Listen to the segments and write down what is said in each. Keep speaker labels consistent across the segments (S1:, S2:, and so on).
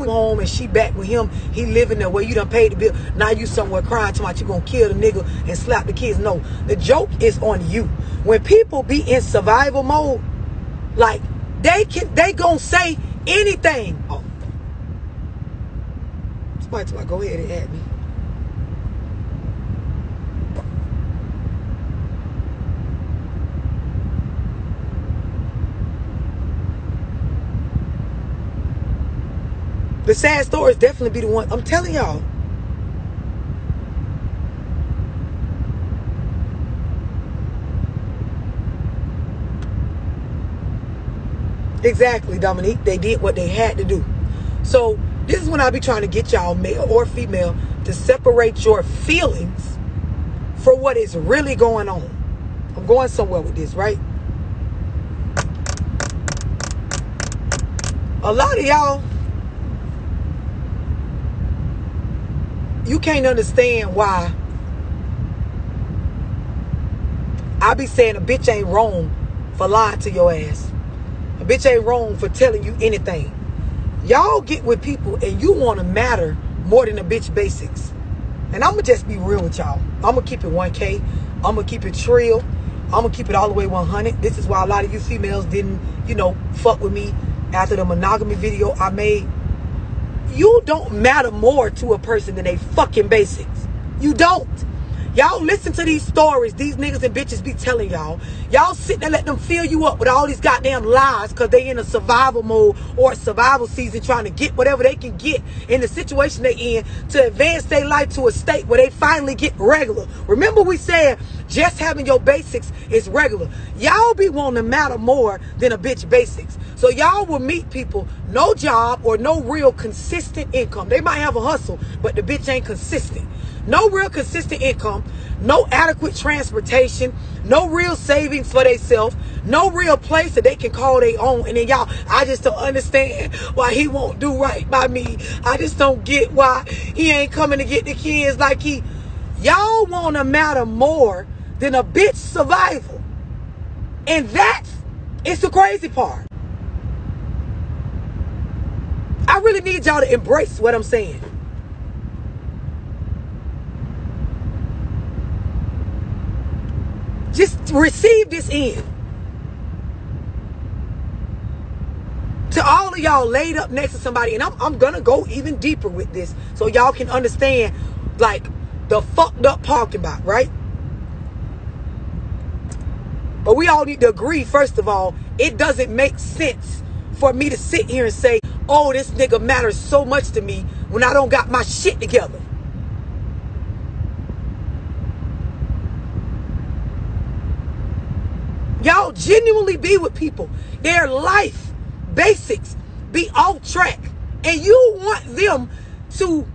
S1: we home and she back with him. He living there where you done paid the bill. Now you somewhere crying to about you gonna kill the nigga and slap the kids. No, the joke is on you. When people be in survival mode, like they gonna say anything. Oh, somebody tell me, go ahead and add me. The sad stories definitely be the one. I'm telling y'all. Exactly, Dominique. They did what they had to do. So this is when I be trying to get y'all, male or female, to separate your feelings for what is really going on. I'm going somewhere with this, right? A lot of y'all, you can't understand why I be saying a bitch ain't wrong for lying to your ass. A bitch ain't wrong for telling you anything. Y'all get with people and you want to matter more than a bitch basics. And I'm going to just be real with y'all. I'm going to keep it 1K. I'm going to keep it trill. I'm going to keep it all the way 100. This is why a lot of you females didn't, fuck with me after the monogamy video I made. You don't matter more to a person than they fucking basics. You don't. Y'all listen to these stories these niggas and bitches be telling y'all. Y'all sit there and let them fill you up with all these goddamn lies because they in a survival mode or a survival season trying to get whatever they can get in the situation they in to advance their life to a state where they finally get regular. Remember we said just having your basics is regular. Y'all be wanting to matter more than a bitch basics. So y'all will meet people, no job or no real consistent income. They might have a hustle, but the bitch ain't consistent. No real consistent income, no adequate transportation, no real savings for themselves, no real place that they can call their own. And then y'all, I just don't understand why he won't do right by me. I just don't get why he ain't coming to get the kids like he. Y'all want to matter more than a bitch survival. And it's the crazy part. I really need y'all to embrace what I'm saying. Just receive this in. To all of y'all laid up next to somebody, and I'm gonna go even deeper with this so y'all can understand like the fucked up talking about, right? But we all need to agree, first of all, it doesn't make sense for me to sit here and say, oh, this nigga matters so much to me when I don't got my shit together. Y'all genuinely be with people. Their life basics be off track. And you want them to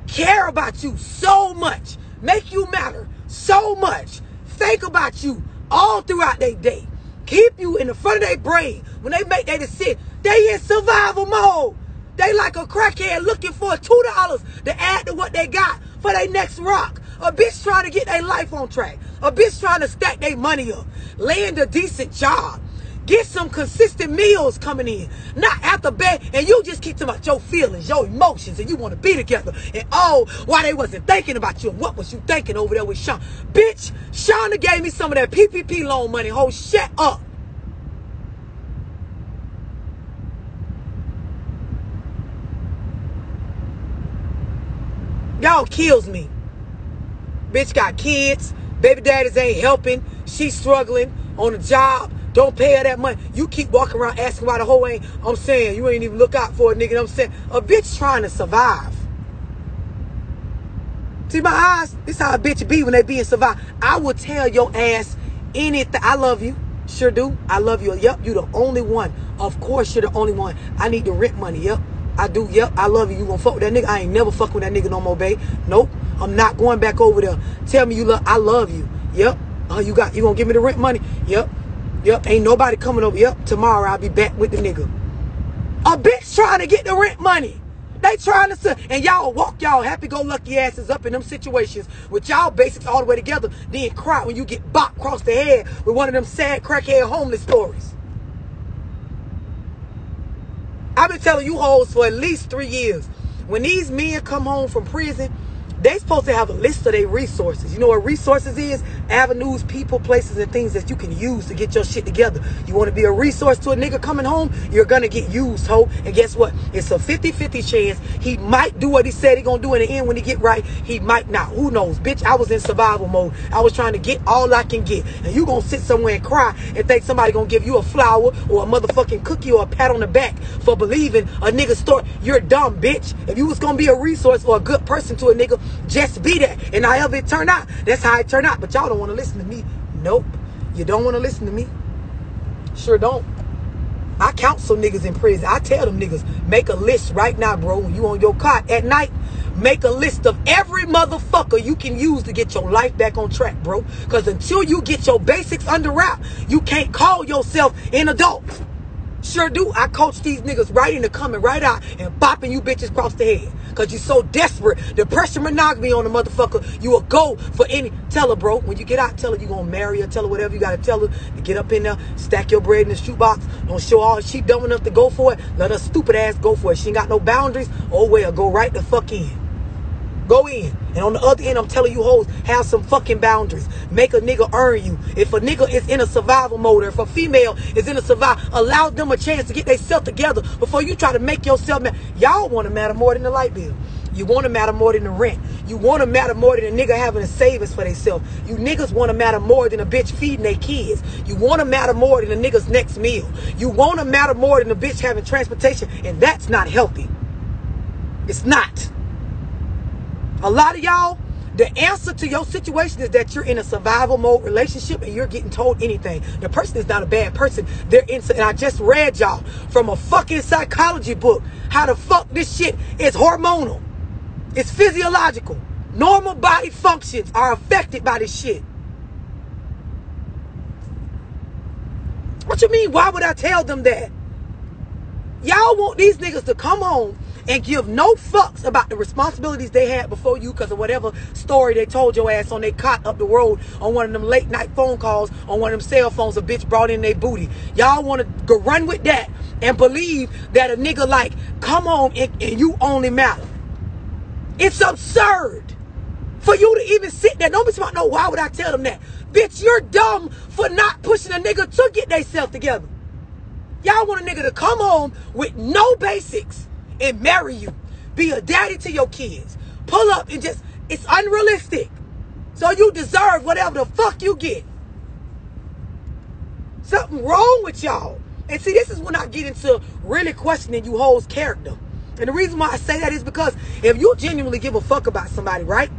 S1: care about you so much. Make you matter so much. Think about you all throughout their day. Keep you in the front of their brain. When they make their decision, they in survival mode. They like a crackhead looking for $2 to add to what they got for their next rock. A bitch trying to get their life on track. A bitch trying to stack their money up. Land a decent job. Get some consistent meals coming in. Not after bed. And you just keep talking about your feelings, your emotions, and you want to be together. And oh, why they wasn't thinking about you. And what was you thinking over there with Sean? Bitch, Shauna gave me some of that PPP loan money. Ho, shut up. Y'all kills me. Bitch got kids. Baby daddies ain't helping. She's struggling on a job. Don't pay her that money. You keep walking around asking why the hoe ain't. I'm saying you ain't even look out for a nigga. I'm saying a bitch trying to survive. See my eyes? This how a bitch be when they be in survive. I will tell your ass anything. I love you. Sure do. I love you. Yep, you the only one. Of course you're the only one. I need the rent money. Yep, I do. Yep, I love you. You gonna fuck with that nigga? I ain't never fuck with that nigga no more, babe. Nope. I'm not going back over there. Tell me you love. I love you. Yep. You gonna give me the rent money? Yep. Yep. Ain't nobody coming over. Yep. Tomorrow I'll be back with the nigga. A bitch trying to get the rent money. They trying to, and y'all walk y'all happy-go-lucky asses up in them situations with y'all basics all the way together, then cry when you get bopped across the head with one of them sad crackhead homeless stories. I've been telling you hoes for at least 3 years. When these men come home from prison, they supposed to have a list of their resources. You know what resources is? Avenues, people, places, and things that you can use to get your shit together. You want to be a resource to a nigga coming home? You're going to get used, ho. And guess what? It's a 50-50 chance. He might do what he said he going to do in the end when he get right. He might not. Who knows? Bitch, I was in survival mode. I was trying to get all I can get. And you going to sit somewhere and cry and think somebody going to give you a flower or a motherfucking cookie or a pat on the back for believing a nigga's story. You're dumb, bitch. If you was going to be a resource or a good person to a nigga, just be that. And however it turned out, that's how it turned out. But y'all don't want to listen to me. Nope. You don't want to listen to me. Sure don't. I counsel niggas in prison. I tell them niggas, make a list right now, bro. When you on your cot at night, make a list of every motherfucker you can use to get your life back on track, bro. Because until you get your basics under wrap, you can't call yourself an adult. Sure do. I coach these niggas right into coming right out and bopping you bitches across the head. Because you're so desperate. The pressure monogamy on the motherfucker. You will go for any. Tell her, bro. When you get out, tell her you going to marry her. Tell her whatever you got to tell her. To get up in there. Stack your bread in the shoebox. Don't show all. She dumb enough to go for it. Let her stupid ass go for it. She ain't got no boundaries. Oh, well. Go right the fuck in. Go in. And on the other end, I'm telling you hoes, have some fucking boundaries. Make a nigga earn you. If a nigga is in a survival mode, or if a female is in a survival, allow them a chance to get themselves together before you try to make yourself matter. Y'all want to matter more than the light bill. You want to matter more than the rent. You want to matter more than a nigga having a savings for themselves. You niggas want to matter more than a bitch feeding their kids. You want to matter more than a nigga's next meal. You want to matter more than a bitch having transportation. And that's not healthy. It's not. A lot of y'all, the answer to your situation is that you're in a survival mode relationship and you're getting told anything. The person is not a bad person. They're into, and I just read y'all from a fucking psychology book how the fuck this shit is hormonal. It's physiological. Normal body functions are affected by this shit. What you mean? Why would I tell them that? Y'all want these niggas to come home and give no fucks about the responsibilities they had before you because of whatever story they told your ass on their cot up the road on one of them late night phone calls on one of them cell phones a bitch brought in their booty. Y'all want to go run with that and believe that a nigga like come home and you only matter. It's absurd for you to even sit there. Don't be smart. No, why would I tell them that? Bitch, you're dumb for not pushing a nigga to get themselves together. Y'all want a nigga to come home with no basics and marry you. Be a daddy to your kids. Pull up and just, it's unrealistic. So you deserve whatever the fuck you get. Something wrong with y'all. And see, this is when I get into really questioning you hoes' character. And the reason why I say that is because if you genuinely give a fuck about somebody, right?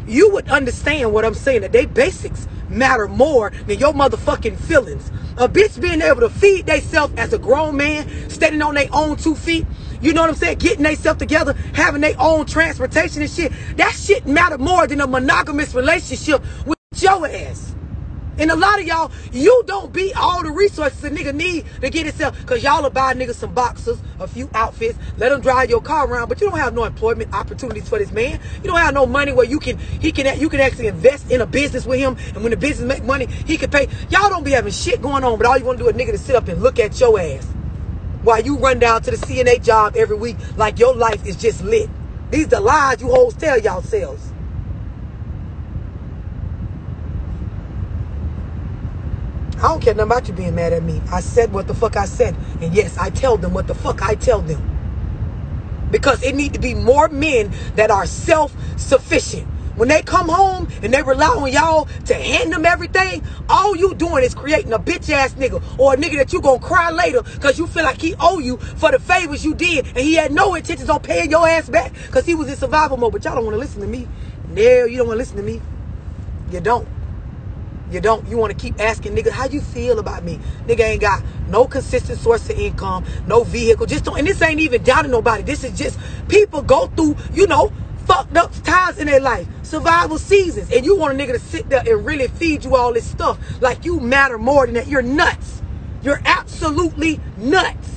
S1: You would understand what I'm saying, that they basics matter more than your motherfucking feelings. A bitch being able to feed themselves as a grown man, standing on their own 2 feet, you know what I'm saying, getting themselves together, having their own transportation and shit, that shit matter more than a monogamous relationship with your ass. And a lot of y'all, you don't be all the resources a nigga need to get himself, because y'all will buy niggas some boxers, a few outfits, let him drive your car around, but you don't have no employment opportunities for this man. You don't have no money where you can actually invest in a business with him, and when the business make money, he can pay. Y'all don't be having shit going on, but all you want to do is a nigga to sit up and look at your ass while you run down to the CNA job every week like your life is just lit. These the lies you hoes tell y'all selves. I don't care nothing about you being mad at me. I said what the fuck I said. And yes, I tell them what the fuck I tell them. Because it need to be more men that are self-sufficient. When they come home and they rely on y'all to hand them everything, all you doing is creating a bitch-ass nigga or a nigga that you gonna cry later because you feel like he owe you for the favors you did and he had no intentions on paying your ass back because he was in survival mode. But y'all don't want to listen to me. No, you don't want to listen to me. You don't. You don't. You want to keep asking nigga, how you feel about me? Nigga ain't got no consistent source of income, no vehicle. Just don't. And this ain't even down to nobody. This is just people go through, you know, fucked up times in their life, survival seasons. And you want a nigga to sit there and really feed you all this stuff like you matter more than that. You're nuts. You're absolutely nuts.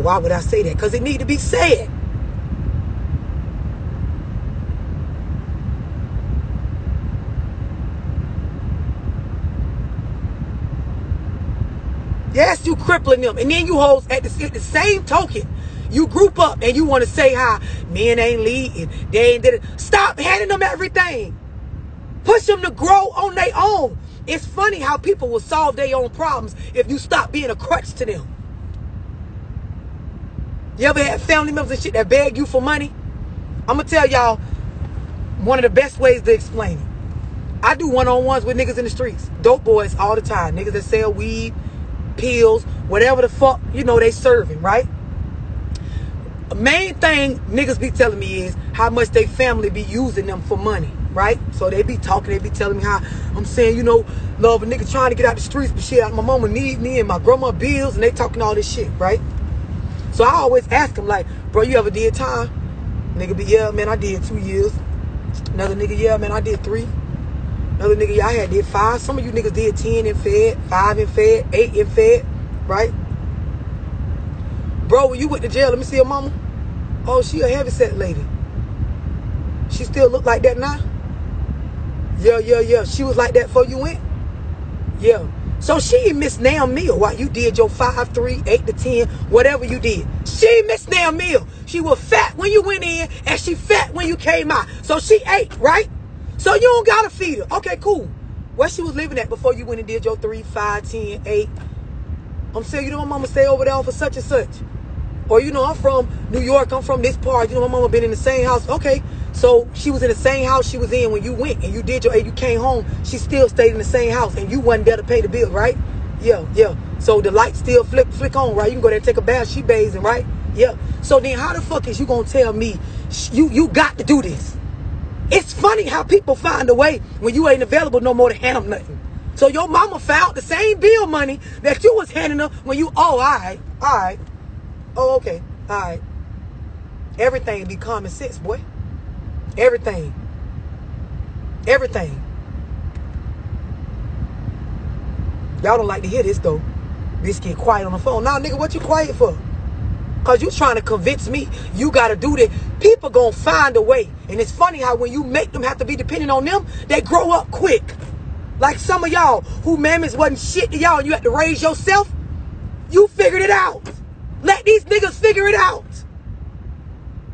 S1: Why would I say that? Because it need to be said. Yes, you crippling them. And then you hoes at the same token, you group up and you want to say how men ain't leading. They ain't did it. Stop handing them everything. Push them to grow on their own. It's funny how people will solve their own problems if you stop being a crutch to them. You ever had family members and shit that beg you for money? I'm going to tell y'all one of the best ways to explain it. I do one-on-ones with niggas in the streets. Dope boys all the time. Niggas that sell weed, pills, whatever the fuck, you know, they serving, right? The main thing niggas be telling me is how much they family be using them for money, right? So they be talking, they be telling me how I'm saying, you know, love a nigga trying to get out the streets, but shit, my mama need me and my grandma bills, and they talking all this shit, right? So I always ask them like, bro, you ever did time? Nigga be, yeah, man, I did 2 years. Another nigga, yeah, man, I did 3. Another nigga, yeah, I did 5. Some of you niggas did 10 and fed, 5 and fed, 8 and fed, right? Bro, when you went to jail, let me see your mama. Oh, she a heavyset lady. She still look like that now? Yeah. She was like that before you went? Yeah. So she missed damn meal while you did your 5, 3, 8 to 10, whatever you did. She missed damn meal. She was fat when you went in and she fat when you came out. So she ate, right? So you don't gotta feed her. Okay, cool. Where she was living at before you went and did your 3, 5, 10, 8. I'm saying, you know, my mama stay over there for such and such. Or, you know, I'm from New York. I'm from this part. You know, my mama been in the same house. Okay. So she was in the same house she was in when you went and you did your, and you came home. She still stayed in the same house and you wasn't there to pay the bill, right? Yeah. So the lights still flick on, right? You can go there and take a bath. She bathing, right? Yeah. So then how the fuck is you going to tell me you got to do this? It's funny how people find a way when you ain't available no more to hand them nothing. So your mama found the same bill money that you was handing her when you, oh, all right. Oh, okay. All right. Everything be common sense, boy. Everything. Y'all don't like to hear this, though. Bitch get quiet on the phone. Nah, nigga, what you quiet for? Because you trying to convince me you got to do that. People going to find a way. And it's funny how when you make them have to be dependent on them, they grow up quick. Like some of y'all who mammies wasn't shit to y'all and you had to raise yourself. You figured it out. Let these niggas figure it out.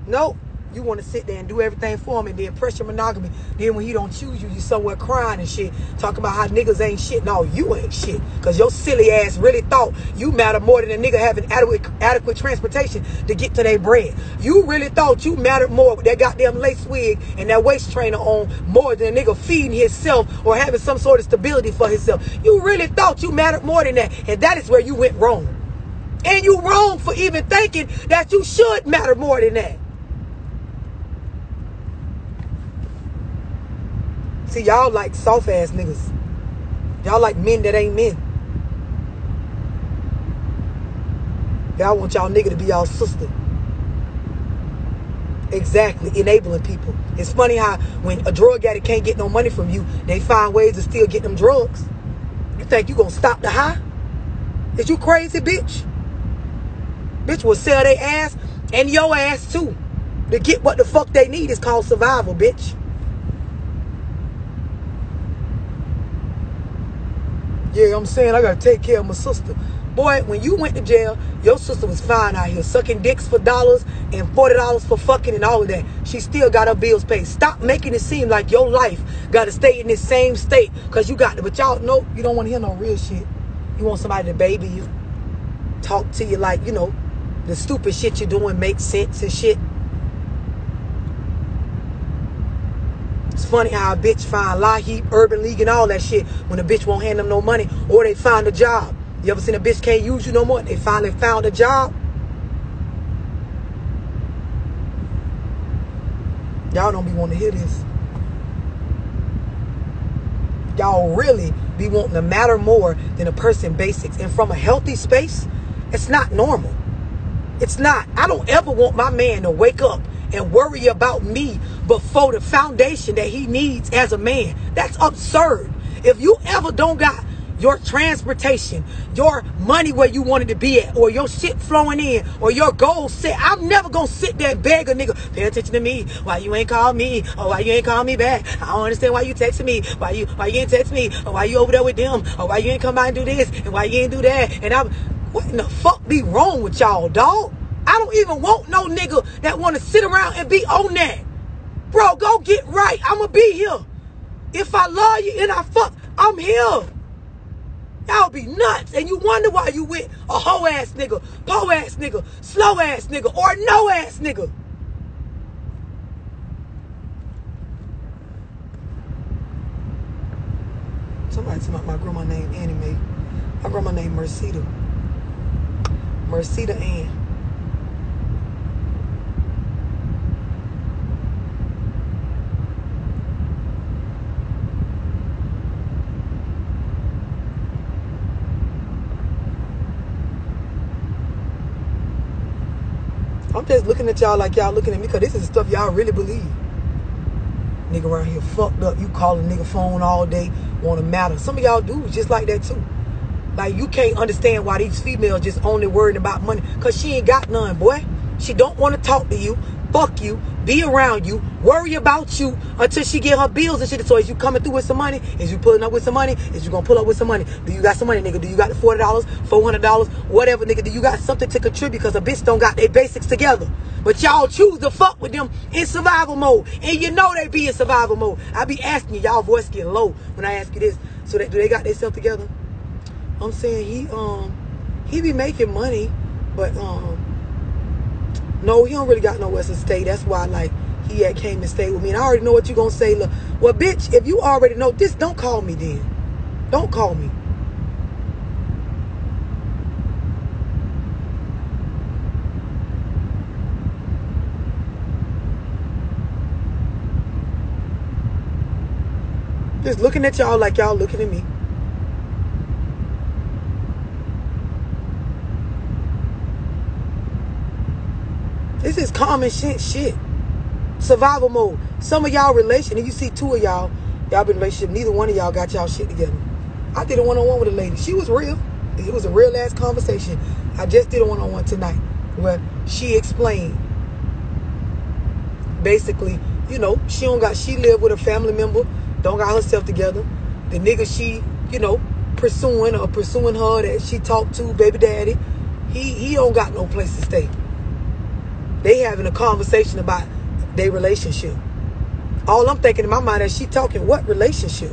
S1: Nope. You want to sit there and do everything for him and then pressure monogamy. Then when he don't choose you, you somewhere crying and shit. Talking about how niggas ain't shit. No, you ain't shit. Because your silly ass really thought you matter more than a nigga having adequate transportation to get to their bread. You really thought you mattered more with that goddamn lace wig and that waist trainer on more than a nigga feeding himself or having some sort of stability for himself. You really thought you mattered more than that. And that is where you went wrong. And you wrong for even thinking that you should matter more than that. See, y'all like soft-ass niggas. Y'all like men that ain't men. Y'all want y'all nigga to be y'all sister. Exactly, enabling people. It's funny how when a drug addict can't get no money from you, they find ways to still get them drugs. You think you gonna stop the high? Is you crazy, bitch? Bitch will sell their ass and your ass too to get what the fuck they need. Is called survival, bitch. Yeah, I'm saying I gotta take care of my sister. Boy, when you went to jail, your sister was fine out here sucking dicks for dollars and $40 for fucking and all of that. She still got her bills paid. Stop making it seem like your life gotta stay in this same state because you got to. But y'all know you don't want to hear no real shit. You want somebody to baby you, talk to you like, you know, the stupid shit you're doing makes sense and shit. It's funny how a bitch find La Heap, Urban League, and all that shit when a bitch won't hand them no money or they find a job. You ever seen a bitch can't use you no more? They finally found a job. Y'all don't be wanting to hear this. Y'all really be wanting to matter more than a person basics. And from a healthy space, it's not normal. It's not. I don't ever want my man to wake up and worry about me before the foundation that he needs as a man. That's absurd. If you ever don't got your transportation, your money where you wanted to be at, or your shit flowing in, or your goals set. I'm never gonna sit there and beg a nigga, pay attention to me. Why you ain't call me? Or why you ain't call me back? I don't understand why you texting me. Why you ain't text me? Or why you over there with them? Or why you ain't come by and do this? And why you ain't do that? And what in the fuck be wrong with y'all, dog? I don't even want no nigga that want to sit around and be on that. Bro, go get right. I'ma be here. If I love you and I fuck, I'm here. Y'all be nuts. And you wonder why you with a hoe ass nigga, po ass nigga, slow ass nigga, or no ass nigga. Somebody told my grandma named Annie. My grandma named Mercida. Mercida Ann. I'm just looking at y'all like y'all looking at me because this is stuff y'all really believe. Nigga around here fucked up. You call a nigga phone all day, want to matter. Some of y'all do just like that too. Like you can't understand why these females just only worried about money because she ain't got none, boy. She don't want to talk to you, fuck you, be around you, worry about you until she get her bills and shit. So is you coming through with some money? Is you pulling up with some money? Is you gonna pull up with some money? Do you got some money, nigga? Do you got the $40, $400, whatever, nigga? Do you got something to contribute? Because a bitch don't got their basics together. But y'all choose to fuck with them in survival mode. And you know they be in survival mode. I be asking you, y'all voice getting low when I ask you this. So do they got themselves together? I'm saying he be making money, but no, he don't really got nowhere to stay. That's why like he came and stayed with me. And I already know what you gonna say. Look, well, bitch, if you already know this, don't call me then. Don't call me. Just looking at y'all like y'all looking at me. This is common shit. Survival mode. Some of y'all and you see two of y'all been in a relationship. Neither one of y'all got y'all shit together. I did a one-on-one with a lady. She was real. It was a real ass conversation. I just did a one-on-one tonight where she explained basically, you know, she lived with a family member, don't got herself together. The nigga she, you know, pursuing her that she talked to, baby daddy, he don't got no place to stay. They having a conversation about their relationship. All I'm thinking in my mind is she talking what relationship?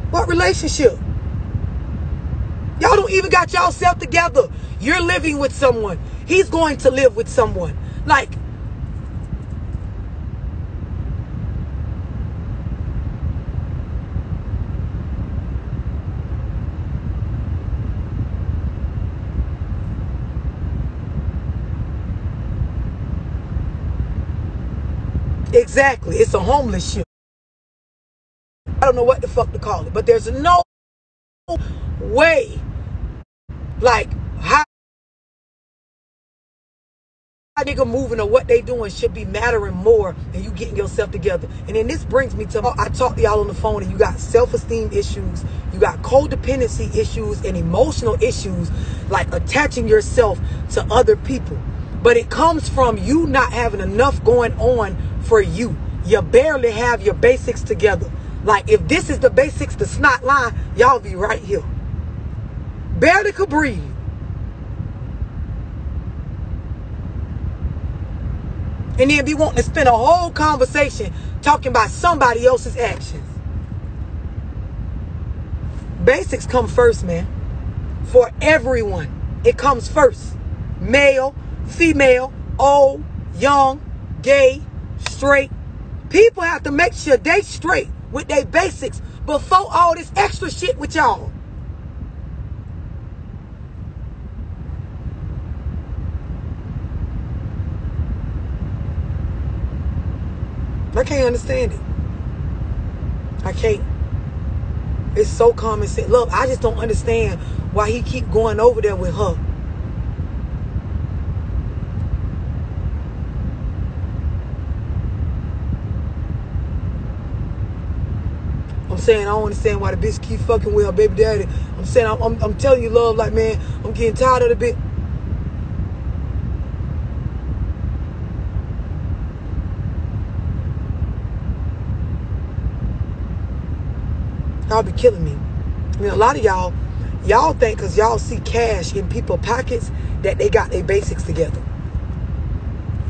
S1: What relationship? Y'all don't even got y'allself together. You're living with someone. He's going to live with someone. Like, exactly. It's a homeless ship. I don't know what the fuck to call it, but there's no way, like, how a nigga moving or what they doing should be mattering more than you getting yourself together. And then this brings me to, I talked to y'all on the phone, and you got self-esteem issues, you got codependency issues and emotional issues, like attaching yourself to other people. But it comes from you not having enough going on for you. You barely have your basics together. Like, if this is the basics, the snot line, y'all be right here. Barely could breathe. And then be wanting to spend a whole conversation talking about somebody else's actions. Basics come first, man. For everyone, it comes first. Male, female, old, young, gay, straight. People have to make sure they straight with their basics before all this extra shit with y'all. I can't understand it. I can't. It's so common sense. Look, I just don't understand why he keep going over there with her. saying I don't understand why the bitch keep fucking with her baby daddy. I'm saying I'm telling you, love, like, man, I'm getting tired of the bitch. Y'all be killing me. I mean, a lot of y'all think because y'all see cash in people's pockets that they got their basics together.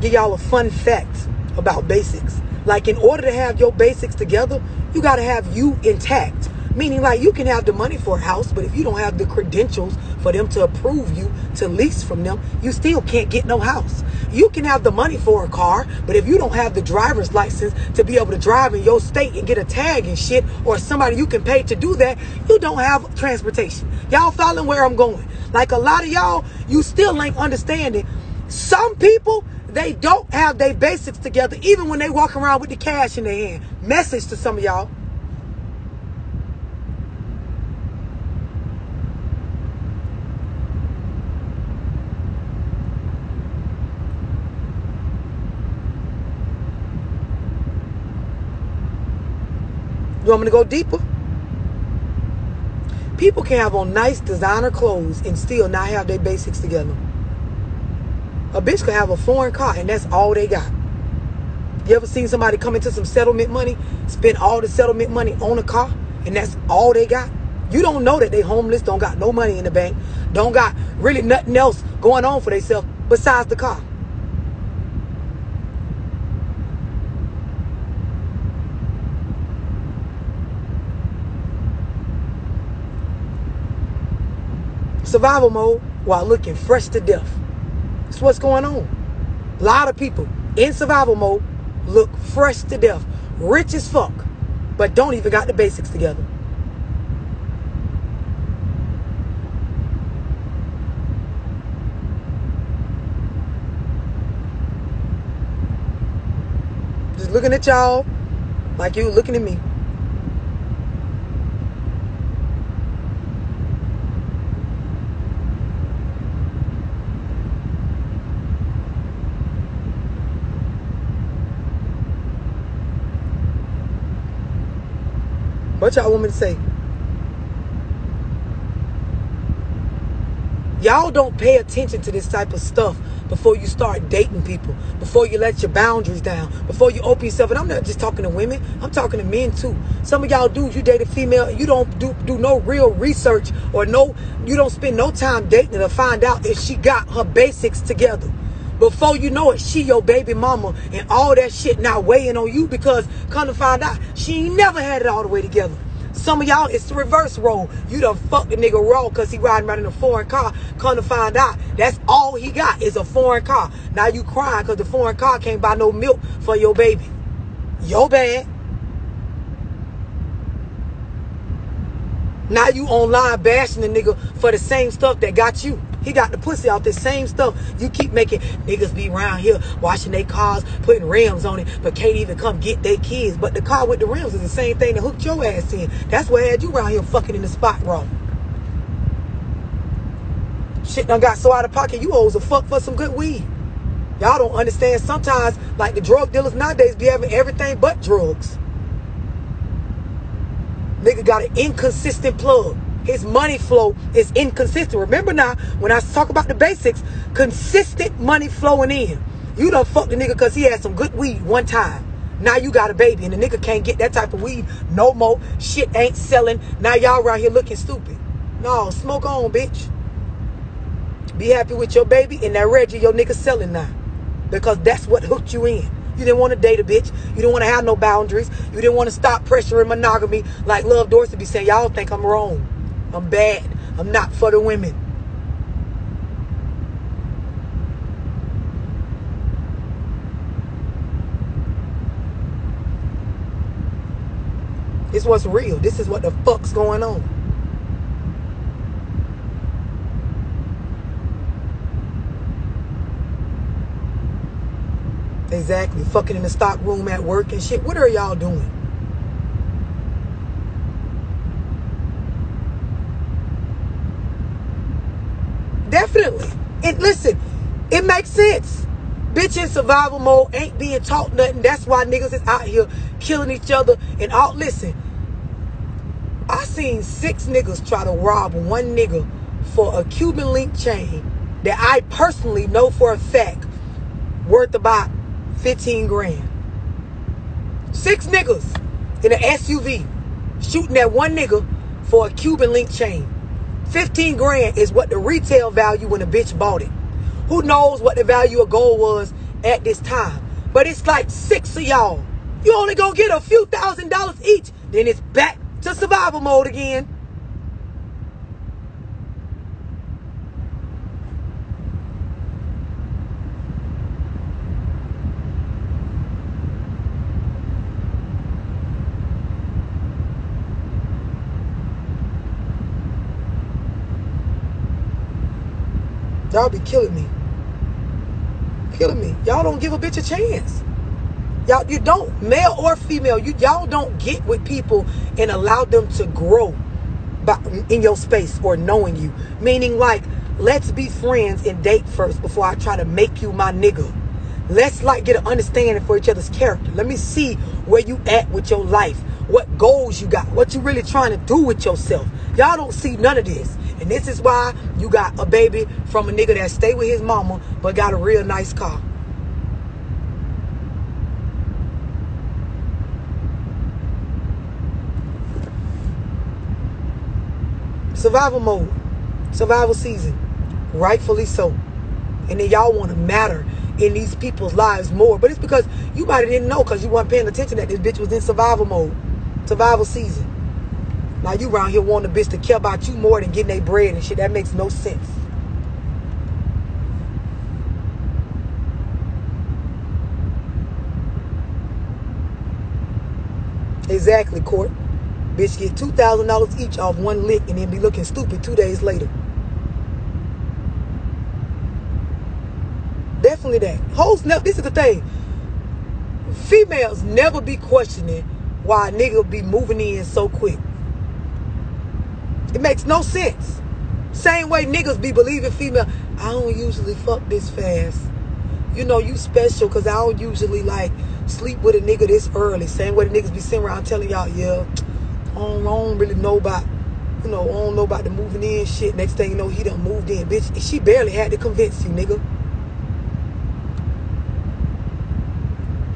S1: Give y'all a fun fact about basics. Like, in order to have your basics together, you got to have you intact. Meaning, like, you can have the money for a house, but if you don't have the credentials for them to approve you to lease from them, you still can't get no house. You can have the money for a car, but if you don't have the driver's license to be able to drive in your state and get a tag and shit, or somebody you can pay to do that, you don't have transportation. Y'all following where I'm going? Like, a lot of y'all, you still ain't understanding. Some people, they don't have their basics together, even when they walk around with the cash in their hand. Message to some of y'all. You want me to go deeper? People can have on nice designer clothes and still not have their basics together. A bitch could have a foreign car and that's all they got. You ever seen somebody come into some settlement money, spend all the settlement money on a car, and that's all they got? You don't know that they homeless, don't got no money in the bank, don't got really nothing else going on for themselves besides the car. Survival mode while looking fresh to death. That's what's going on. A lot of people in survival mode look fresh to death, rich as fuck, but don't even got the basics together. Just looking at y'all like you looking at me. What y'all want me to say? Y'all don't pay attention to this type of stuff before you start dating people, before you let your boundaries down, before you open yourself. And I'm not just talking to women, I'm talking to men too. Some of y'all dudes, you date a female, you don't do no real research, or you don't spend no time dating her to find out if she got her basics together. Before you know it, she your baby mama, and all that shit not weighing on you, because come to find out, she ain't never had it all the way together. Some of y'all, it's the reverse role. You done fucked the nigga raw because he riding around in a foreign car. Come to find out, that's all he got is a foreign car. Now you crying because the foreign car can't buy no milk for your baby. Your bad. Now you online bashing the nigga for the same stuff that got you. He got the pussy out, the same stuff. You keep making niggas be around here washing their cars, putting rims on it, but can't even come get their kids. But the car with the rims is the same thing that hooked your ass in. That's what had you around here fucking in the spot wrong. Shit done got so out of pocket, you hoes a fuck for some good weed. Y'all don't understand. Sometimes, like, the drug dealers nowadays be having everything but drugs. Nigga got an inconsistent plug. His money flow is inconsistent. Remember now, when I talk about the basics, consistent money flowing in. You done fucked the nigga because he had some good weed one time. Now you got a baby and the nigga can't get that type of weed no more. Shit ain't selling. Now y'all around here looking stupid. No, smoke on, bitch. Be happy with your baby and that Reggie your nigga selling now. Because that's what hooked you in. You didn't want to date a bitch. You didn't want to have no boundaries. You didn't want to stop pressuring monogamy like Love Dorsey be saying. Y'all think I'm wrong. I'm bad. I'm not for the women. This what's real. This is what the fuck's going on. Exactly. Fucking in the stock room at work and shit. What are y'all doing? Definitely. And listen, it makes sense. Bitch in survival mode ain't being taught nothing. That's why niggas is out here killing each other and all. Listen, I seen 6 niggas try to rob one nigga for a Cuban link chain that I personally know for a fact worth about 15 grand. 6 niggas in an SUV shooting at one nigga for a Cuban link chain. 15 grand is what the retail value when a bitch bought it. Who knows what the value of gold was at this time? But it's like 6 of y'all. You only gonna get a few $1,000s each. Then it's back to survival mode again. Y'all be killing me. Killing me. Y'all don't give a bitch a chance. Y'all, you don't, male or female, y'all don't get with people and allow them to grow in your space or knowing you. Meaning like, let's be friends and date first before I try to make you my nigga. Let's like get an understanding for each other's character. Let me see where you at with your life. What goals you got. What you really trying to do with yourself. Y'all don't see none of this. And this is why you got a baby from a nigga that stay with his mama but got a real nice car. Survival mode. Survival season. Rightfully so. And then y'all want to matter in these people's lives more. But it's because you might have didn't know because you weren't paying attention that this bitch was in survival mode. Survival season. Now you around here wanting a bitch to care about you more than getting their bread and shit. That makes no sense. Exactly, Court. Bitch get $2,000 each off one lick and then be looking stupid 2 days later. Definitely that. Hoes never, this is the thing. Females never be questioning why a nigga be moving in so quick. It makes no sense. Same way niggas be believing female. I don't usually fuck this fast. You know, you special because I don't usually like sleep with a nigga this early. Same way the niggas be sitting around telling y'all, yeah, I don't really know about, you know, I don't know about the moving in shit. Next thing you know, he done moved in. Bitch, she barely had to convince you, nigga.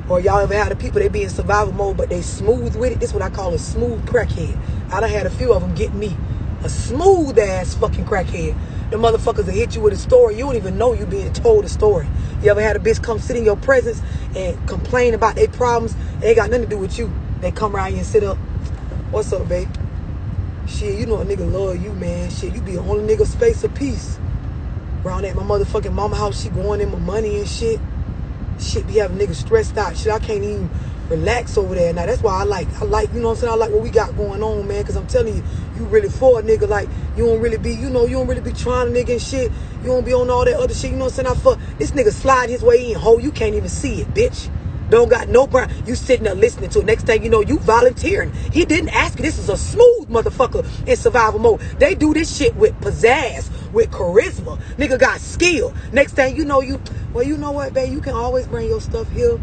S1: Or y'all ever had the people, they be in survival mode, but they smooth with it? This is what I call a smooth crackhead. I done had a few of them get me. A smooth ass fucking crackhead. The motherfuckers that hit you with a story. You don't even know you being told a story. You ever had a bitch come sit in your presence and complain about their problems? They ain't got nothing to do with you. They come around you and sit up. What's up, babe? Shit, you know a nigga love you, man. Shit, you be the only nigga space of peace. Around at my motherfucking mama house, she going in my money and shit. Shit be having niggas stressed out. Shit, I can't even relax over there. Now, that's why I like, you know what I'm saying? I like what we got going on, man. Because I'm telling you, you really for a nigga. Like, you don't really be, you know, you don't really be trying a nigga and shit. You don't be on all that other shit. You know what I'm saying? I fuck. This nigga slide his way in, ho. You can't even see it, bitch. Don't got no burn. You sitting there listening to it. Next thing you know, you volunteering. He didn't ask you. This is a smooth motherfucker in survival mode. They do this shit with pizzazz, with charisma. Nigga got skill. Next thing you know, well, you know what, babe? You can always bring your stuff here.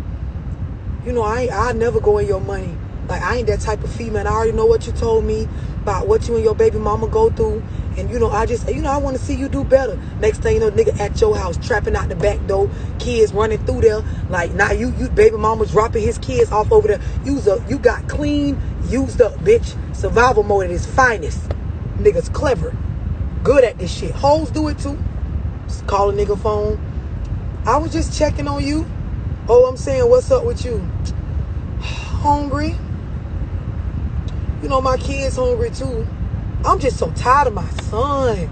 S1: You know, I never go in your money. Like, I ain't that type of female. I already know what you told me about what you and your baby mama go through. And, you know, I just, you know, I want to see you do better. Next thing you know, nigga at your house, trapping out the back door, kids running through there. Like, now you baby mama dropping his kids off over there. You got clean, used up, bitch. Survival mode at its finest. Niggas clever. Good at this shit. Hoes do it too. Just call a nigga phone. I was just checking on you. Oh, I'm saying, what's up with you? Hungry. You know, my kids hungry too. I'm just so tired of my son.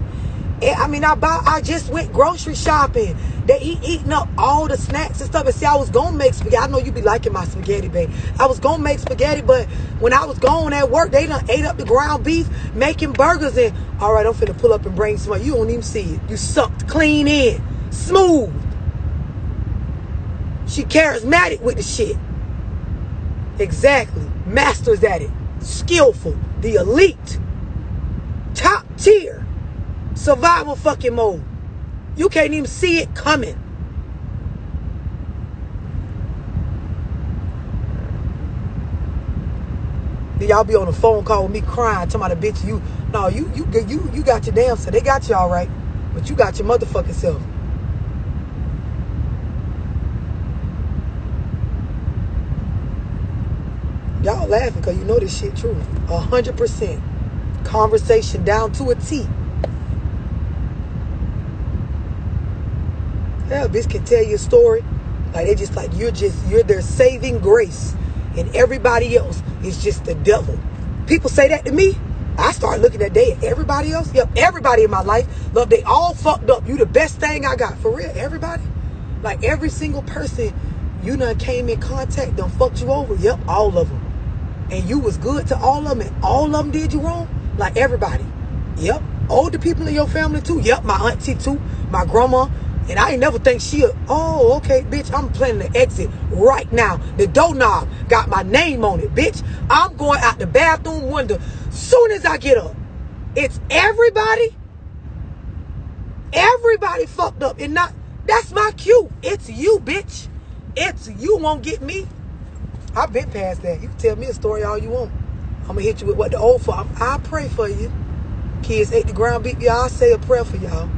S1: I mean, I just went grocery shopping. He eating up all the snacks and stuff. And see, I was going to make spaghetti. I know you be liking my spaghetti, babe. I was going to make spaghetti, but when I was gone at work, they done ate up the ground beef, making burgers. And, all right, I'm finna pull up and bring some. You don't even see it. You sucked clean in. Smooth. She charismatic with the shit. Exactly. Masters at it. Skillful. The elite. Top tier. Survival fucking mode. You can't even see it coming. Then y'all be on a phone call with me crying, talking about a bitch. You got your damn self. They got you all right, but you got your motherfucking self. Y'all laughing because you know this shit true. 100%. Conversation down to a T. Hell, bitch can tell you a story. Like they just like you're their saving grace. And everybody else is just the devil. People say that to me. I start looking at everybody else. Yep, everybody in my life. Look, they all fucked up. You the best thing I got. For real, everybody. Like every single person you done came in contact done fucked you over. Yep, all of them. And you was good to all of them, and all of them did you wrong? Like everybody. Yep. Older people in your family too. Yep, my auntie too. My grandma. And I ain't never think oh, okay, bitch, I'm planning to exit right now. The doorknob got my name on it, bitch. I'm going out the bathroom window soon as I get up. It's everybody. Everybody fucked up. And that's my cue. It's you, bitch. It's you won't get me. I've been past that. You can tell me a story all you want. I'm going to hit you with what the old for. I'll pray for you. Kids ate the ground beat y'all. I'll say a prayer for y'all.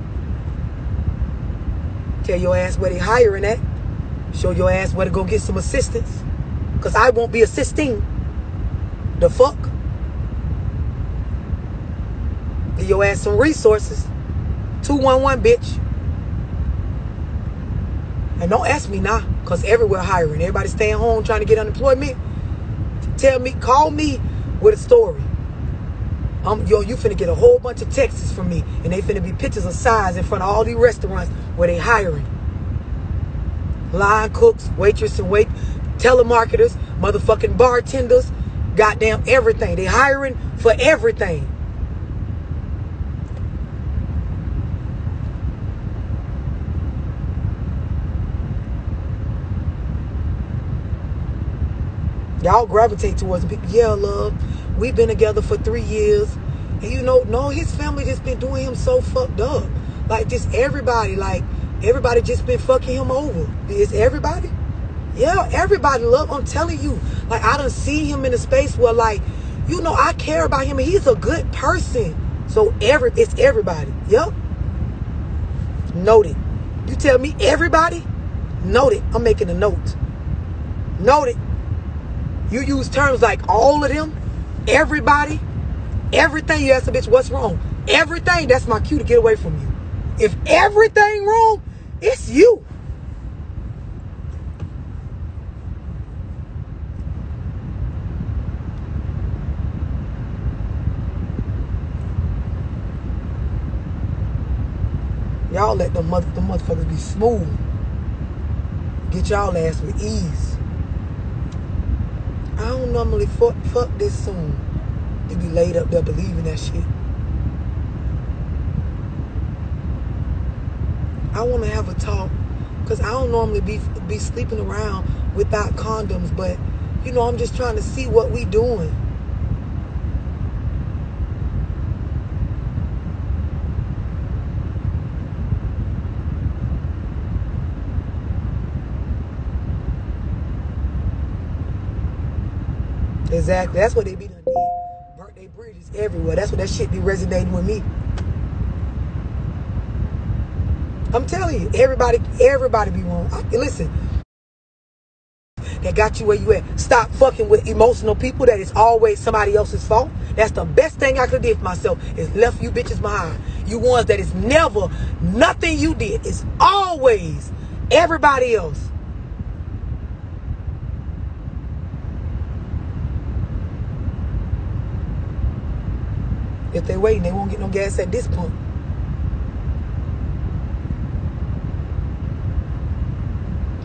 S1: Tell your ass where they hiring at. Show your ass where to go get some assistance. Because I won't be assisting. The fuck? Give your ass some resources. 211, bitch. And don't ask me now. Because everywhere hiring. Everybody staying home trying to get unemployment. Tell me, call me with a story. You finna get a whole bunch of texts from me, and they finna be pictures of signs in front of all these restaurants where they hiring. Line cooks, waitress and telemarketers, motherfucking bartenders, goddamn everything. They hiring for everything. Y'all gravitate towards people. Yeah, love. We've been together for 3 years. And you know, no, his family just been doing him so fucked up. Like, just everybody, everybody just been fucking him over. Is everybody? Yeah, everybody, love. I'm telling you. Like, I done see him in a space where, I care about him and he's a good person. So, it's everybody. Yep. Noted. You tell me everybody? Noted. I'm making a note. Noted. You use terms like all of them, everybody, everything. You ask a bitch, what's wrong? Everything, that's my cue to get away from you. If everything wrong, it's you. Y'all let the motherfuckers be smooth. Get y'all ass with ease. I don't normally fuck this soon. They be laid up there believing that shit. I want to have a talk because I don't normally be sleeping around without condoms, but I'm just trying to see what we doing. Exactly. That's what they be done did. Birthday bridges everywhere. That's what that shit be resonating with me. I'm telling you, everybody be wrong. Listen, that got you where you at. Stop fucking with emotional people that is always somebody else's fault. That's the best thing I could do for myself is left you bitches behind. You ones that is never nothing you did. It's always everybody else. If they waiting, they won't get no gas at this point.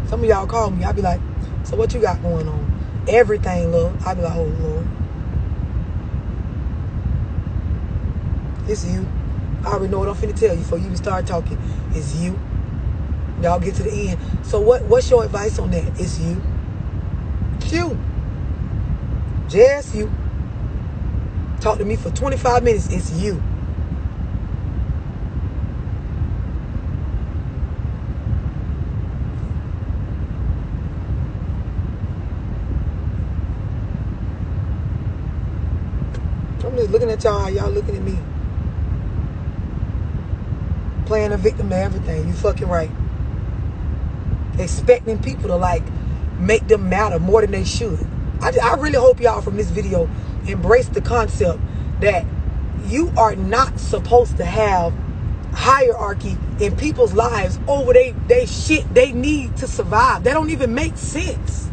S1: Some of y'all call me. I be like, so what you got going on? Everything, love. I be like, oh, Lord. It's you. I already know what I'm finna tell you before you even start talking. It's you. Y'all get to the end. So what's your advice on that? It's you. It's you. Just you. Talk to me for 25 minutes. It's you. I'm just looking at y'all. Y'all looking at me. Playing a victim to everything. You fucking right. Expecting people to like make them matter more than they should. I really hope y'all from this video embrace the concept that you are not supposed to have hierarchy in people's lives over they shit they need to survive. That don't even make sense.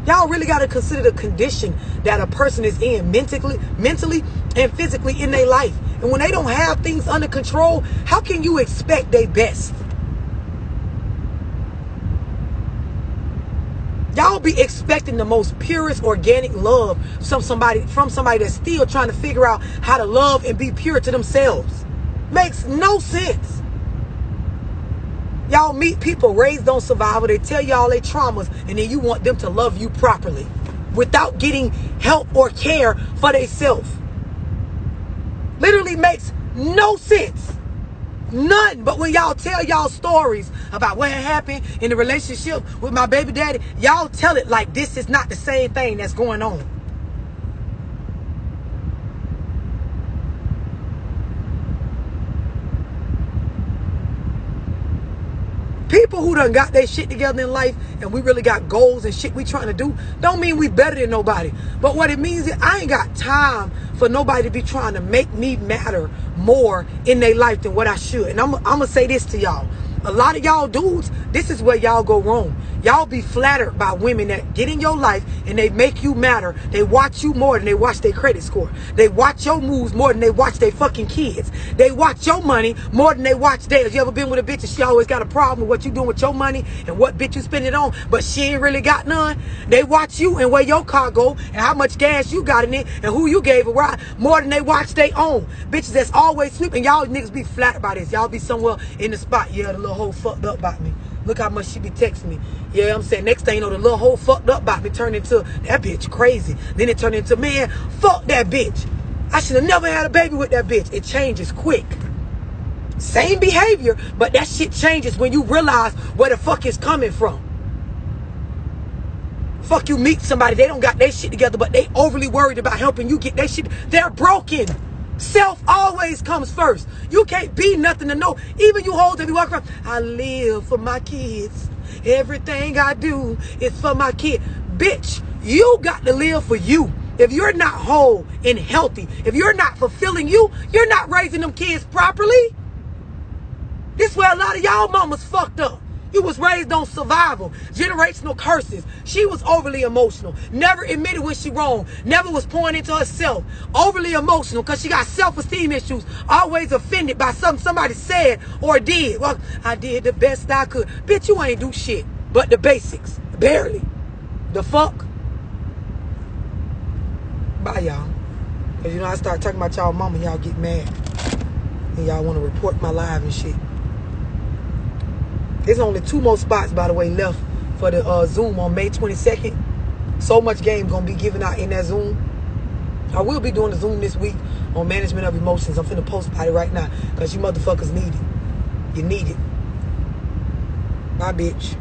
S1: Y'all really got to consider the condition that a person is in mentally and physically in their life. And when they don't have things under control, how can you expect their best? Y'all be expecting the most purest organic love from somebody that's still trying to figure out how to love and be pure to themselves. Makes no sense. Y'all meet people raised on survival. They tell y'all their traumas, and then you want them to love you properly without getting help or care for themselves. Literally makes no sense. None. But when y'all tell y'all stories about what happened in the relationship with my baby daddy, y'all tell it like this is not the same thing that's going on. People who done got their shit together in life and we really got goals and shit we trying to do, don't mean we better than nobody. But what it means is I ain't got time for nobody to be trying to make me matter more in their life than what I should. And I'm going to say this to y'all. A lot of y'all dudes, this is where y'all go wrong. Y'all be flattered by women that get in your life and they make you matter. They watch you more than they watch their credit score. They watch your moves more than they watch their fucking kids. They watch your money more than they watch theirs. You ever been with a bitch and she always got a problem with what you doing with your money and what bitch you spend it on, but she ain't really got none? They watch you and where your car go and how much gas you got in it and who you gave a ride more than they watch their own. Bitches that's always sweeping. Y'all niggas be flat about this. Y'all be somewhere in the spot. Yeah, the little hoe fucked up about me. Look how much she be texting me. Yeah, I'm saying next thing you know, the little hoe fucked up about me turned into that bitch crazy. Then it turned into, man, fuck that bitch. I should have never had a baby with that bitch. It changes quick. Same behavior, but that shit changes when you realize where the fuck it's coming from. Fuck, you meet somebody, they don't got their shit together, but they overly worried about helping you get their shit. They're broken. Self always comes first. You can't be nothing to know. Even you hoes that be walking around, I live for my kids. Everything I do is for my kid. Bitch, you got to live for you. If you're not whole and healthy, if you're not fulfilling you, you're not raising them kids properly. This is where a lot of y'all mamas fucked up. You was raised on survival, generational curses. She was overly emotional, never admitted when she wrong, never was pouring into herself, overly emotional because she got self-esteem issues, always offended by something somebody said or did. Well, I did the best I could. Bitch, you ain't do shit but the basics, barely. The fuck? Bye, y'all. Because you know I start talking about y'all mama, y'all get mad. And y'all want to report my live and shit. There's only 2 more spots, by the way, left for the Zoom on May 22nd. So much game going to be given out in that Zoom. I will be doing the Zoom this week on management of emotions. I'm finna post about it right now because you motherfuckers need it. You need it. Bye, bitch.